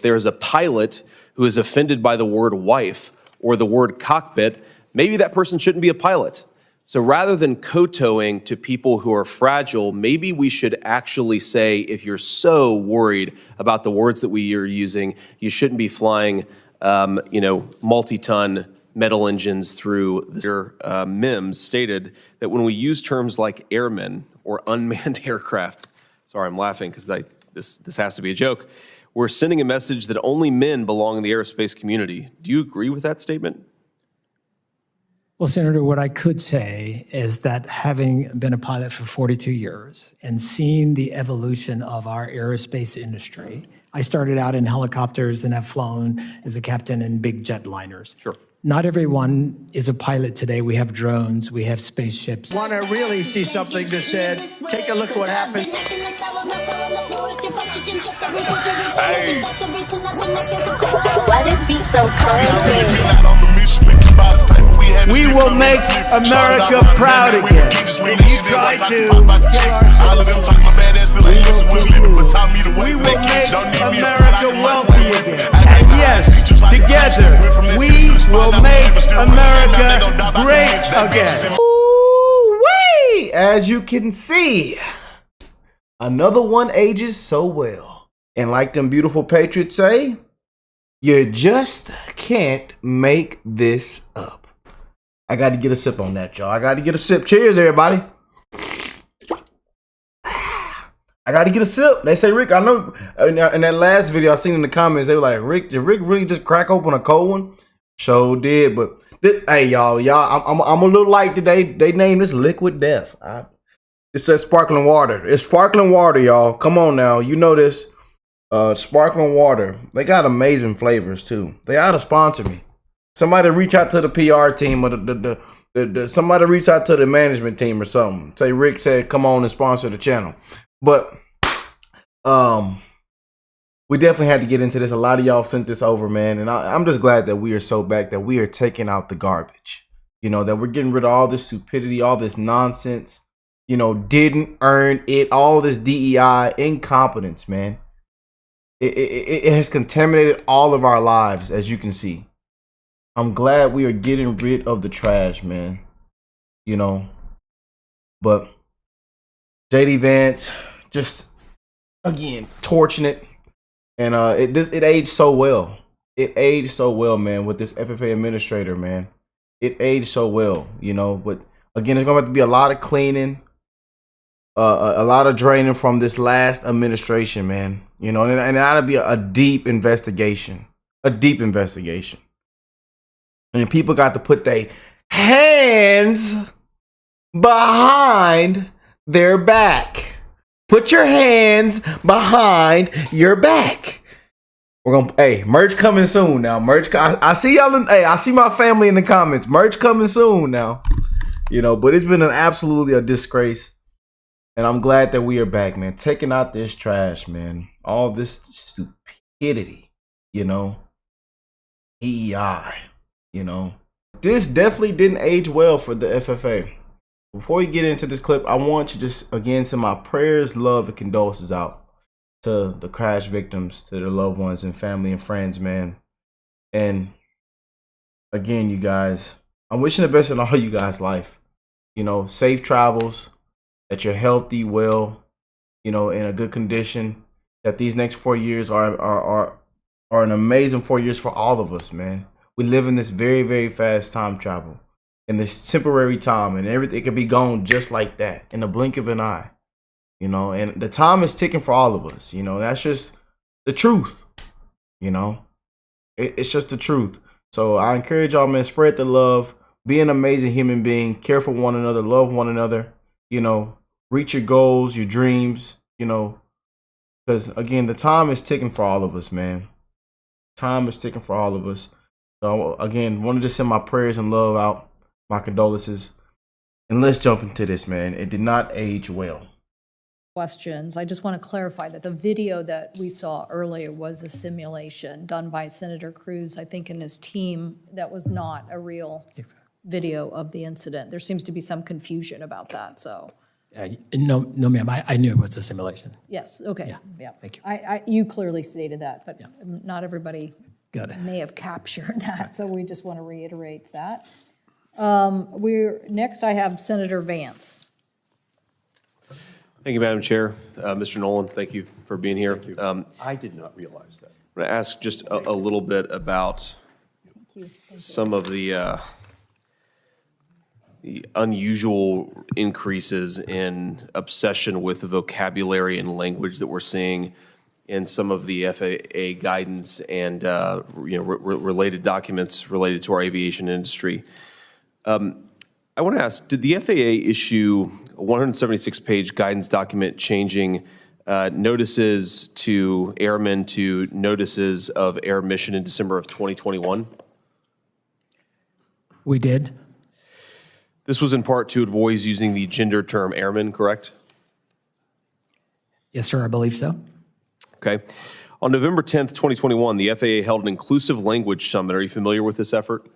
there's a pilot who is offended by the word wife or the word cockpit, maybe that person shouldn't be a pilot. So rather than kowtowing to people who are fragile, maybe we should actually say, if you're so worried about the words that we are using, you shouldn't be flying, multi-ton metal engines through their MIMS stated that when we use terms like airmen or unmanned aircraft, sorry, I'm laughing because this has to be a joke, we're sending a message that only men belong in the aerospace community. Do you agree with that statement? Well, Senator, what I could say is that having been a pilot for 42 years and seeing the evolution of our aerospace industry, I started out in helicopters and have flown as a captain in big jetliners. Sure. Not everyone is a pilot today. We have drones, we have spaceships. Want to really see something that said, take a look what happened. Hey. Why this beat so cold? We will make America proud again. If you try to we will make America wealthy again. And yes, together, we will make America great again. Ooh-wee! As you can see, another one ages so well. And like them beautiful patriots say, you just can't make this up. I got to get a sip on that, y'all. I got to get a sip. Cheers, everybody. I got to get a sip. They say, Rick, I know in that last video I seen in the comments, they were like, Rick, did Rick really just crack open a cold one? Sure did, but hey, y'all, I'm a little light today. They named this Liquid Death. It says sparkling water. It's sparkling water, y'all. Come on now. You know this. Sparkling water. They got amazing flavors, too. They ought to sponsor me. Somebody reach out to the PR team or somebody reach out to the management team or something. Say Rick said, come on and sponsor the channel. But we definitely had to get into this. A lot of y'all sent this over, man. And I'm just glad that we are so back, that we are taking out the garbage. You know, that we're getting rid of all this stupidity, all this nonsense, didn't earn it, all this DEI incompetence, man. It has contaminated all of our lives, as you can see. I'm glad we are getting rid of the trash, man. But JD Vance just again torching it, and it aged so well. It aged so well, man, with this FAA administrator, man. It aged so well, But again, there's gonna have to be a lot of cleaning, a lot of draining from this last administration, man. And it ought to be a deep investigation, And people got to put their hands behind their back. Put your hands behind your back. We're gonna, merch coming soon now. Merch, I see y'all. I see my family in the comments. Merch coming soon now. But it's been absolutely a disgrace, and I'm glad that we are back, man. Taking out this trash, man. All this stupidity, DEI. This definitely didn't age well for the FFA. Before we get into this clip, I want to just again send my prayers, love, and condolences out to the crash victims, to their loved ones and family and friends, man. And again, you guys, I'm wishing the best in all you guys' life. Safe travels, that you're healthy, well, in a good condition, that these next 4 years are an amazing 4 years for all of us, man. We live in this very, very fast time travel, in this temporary time, and everything can be gone just like that in the blink of an eye, and the time is ticking for all of us. That's just the truth. It's just the truth. So I encourage y'all, man, spread the love, be an amazing human being, care for one another, love one another, reach your goals, your dreams, because again, the time is ticking for all of us, man. Time is ticking for all of us. So again, wanted to send my prayers and love out, my condolences. And let's jump into this, man. It did not age well. Questions. I just want to clarify that the video that we saw earlier was a simulation done by Senator Cruz, I think, and his team. That was not a real video of the incident. There seems to be some confusion about that, so No, ma'am, I knew it was a simulation. Yes, okay, yeah. thank you. You clearly stated that, but not everybody Got it. may have captured that, so we just want to reiterate that. Next I have Senator Vance. Thank you, Madam Chair. Mr. Nolan, thank you for being here. I did not realize that. I'm going to ask just a little bit about some of the unusual increases in obsession with the vocabulary and language that we're seeing in some of the FAA guidance and related documents related to our aviation industry. I want to ask, did the FAA issue a 176-page guidance document changing notices to airmen to notices of air mission in December of 2021? We did. This was in part to avoid using the gender term airman, correct? Yes, sir, I believe so. Okay. On November 10th, 2021, the FAA held an inclusive language summit. Are you familiar with this effort?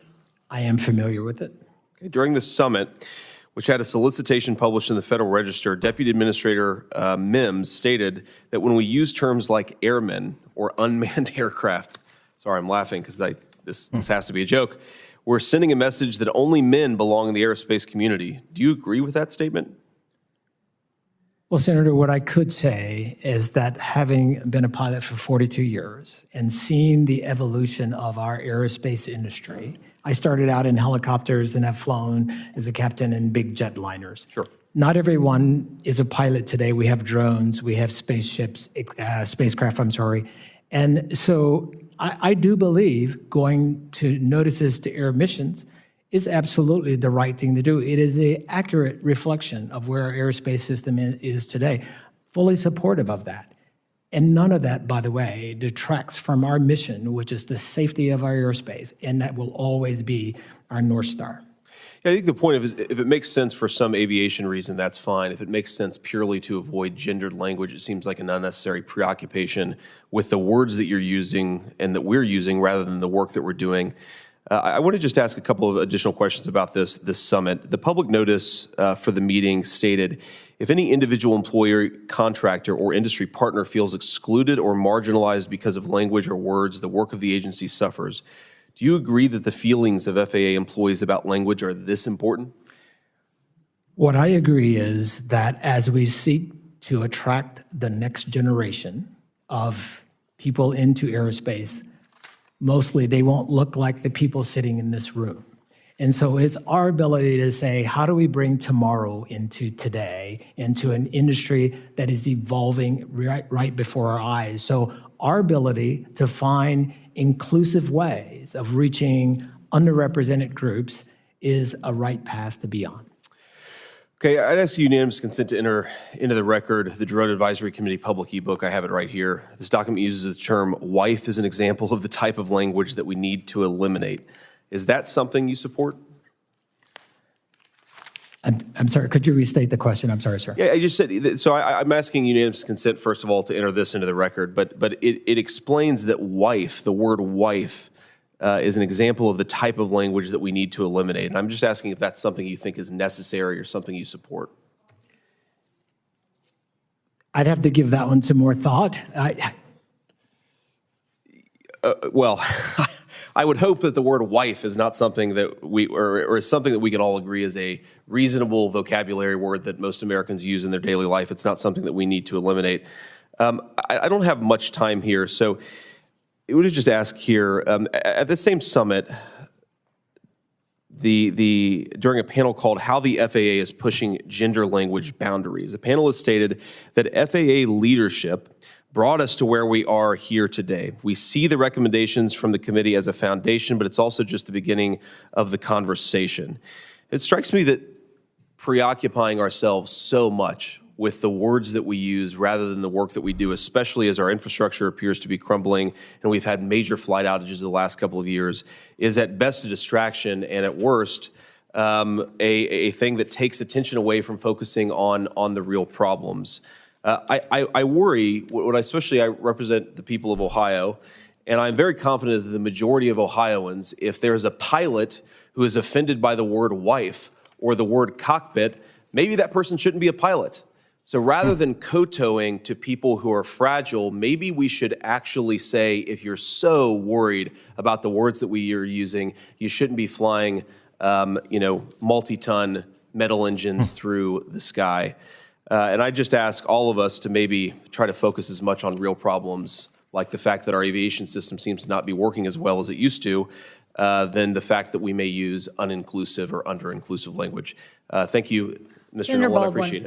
I am familiar with it. Okay. During the summit, which had a solicitation published in the Federal Register, Deputy Administrator Mims stated that when we use terms like airmen or unmanned aircraft, sorry, I'm laughing because this has to be a joke, we're sending a message that only men belong in the aerospace community. Do you agree with that statement? Well, Senator, what I could say is that having been a pilot for 42 years and seeing the evolution of our aerospace industry, I started out in helicopters and have flown as a captain in big jetliners. Sure. Not everyone is a pilot today. We have drones, we have spacecraft, And so I do believe going to notices to air missions is absolutely the right thing to do. It is an accurate reflection of where our aerospace system is today. Fully supportive of that. And none of that, by the way, detracts from our mission, which is the safety of our airspace, and that will always be our North Star. Yeah, I think the point is, if it makes sense for some aviation reason, that's fine. If it makes sense purely to avoid gendered language, it seems like an unnecessary preoccupation with the words that you're using and that we're using rather than the work that we're doing. I want to just ask a couple of additional questions about this summit. The public notice for the meeting stated, if any individual employer, contractor, or industry partner feels excluded or marginalized because of language or words, the work of the agency suffers. Do you agree that the feelings of FAA employees about language are this important? What I agree is that as we seek to attract the next generation of people into aerospace, mostly they won't look like the people sitting in this room. And so it's our ability to say, how do we bring tomorrow into today, into an industry that is evolving right before our eyes? So our ability to find inclusive ways of reaching underrepresented groups is a right path to be on. Okay, I'd ask you unanimous consent to enter into the record the Drone Advisory Committee public ebook. I have it right here. This document uses the term wife as an example of the type of language that we need to eliminate. Is that something you support? I'm sorry, could you restate the question? I'm sorry, sir. Yeah, I just said, so I'm asking unanimous consent, first of all, to enter this into the record, but it explains that wife, the word wife, is an example of the type of language that we need to eliminate. And I'm just asking if that's something you think is necessary or something you support. I'd have to give that one some more thought. Well, I would hope that the word wife is not something that or is something that we can all agree is a reasonable vocabulary word that most Americans use in their daily life. It's not something that we need to eliminate. I don't have much time here, so I would just ask here, at the same summit, during a panel called How the FAA is Pushing Gender Language Boundaries, a panelist stated that FAA leadership brought us to where we are here today. We see the recommendations from the committee as a foundation, but it's also just the beginning of the conversation. It strikes me that preoccupying ourselves so much with the words that we use rather than the work that we do, especially as our infrastructure appears to be crumbling and we've had major flight outages the last couple of years, is at best a distraction and at worst a thing that takes attention away from focusing on the real problems. I worry, especially I represent the people of Ohio, and I'm very confident that the majority of Ohioans, if there's a pilot who is offended by the word wife or the word cockpit, maybe that person shouldn't be a pilot. So rather than kowtowing to people who are fragile, maybe we should actually say, if you're so worried about the words that we are using, you shouldn't be flying, multi-ton metal engines through the sky. And I just ask all of us to maybe try to focus as much on real problems, like the fact that our aviation system seems to not be working as well as it used to, than the fact that we may use uninclusive or under-inclusive language. Thank you, Mr. Senator Nolan, I Baldwin. appreciate it.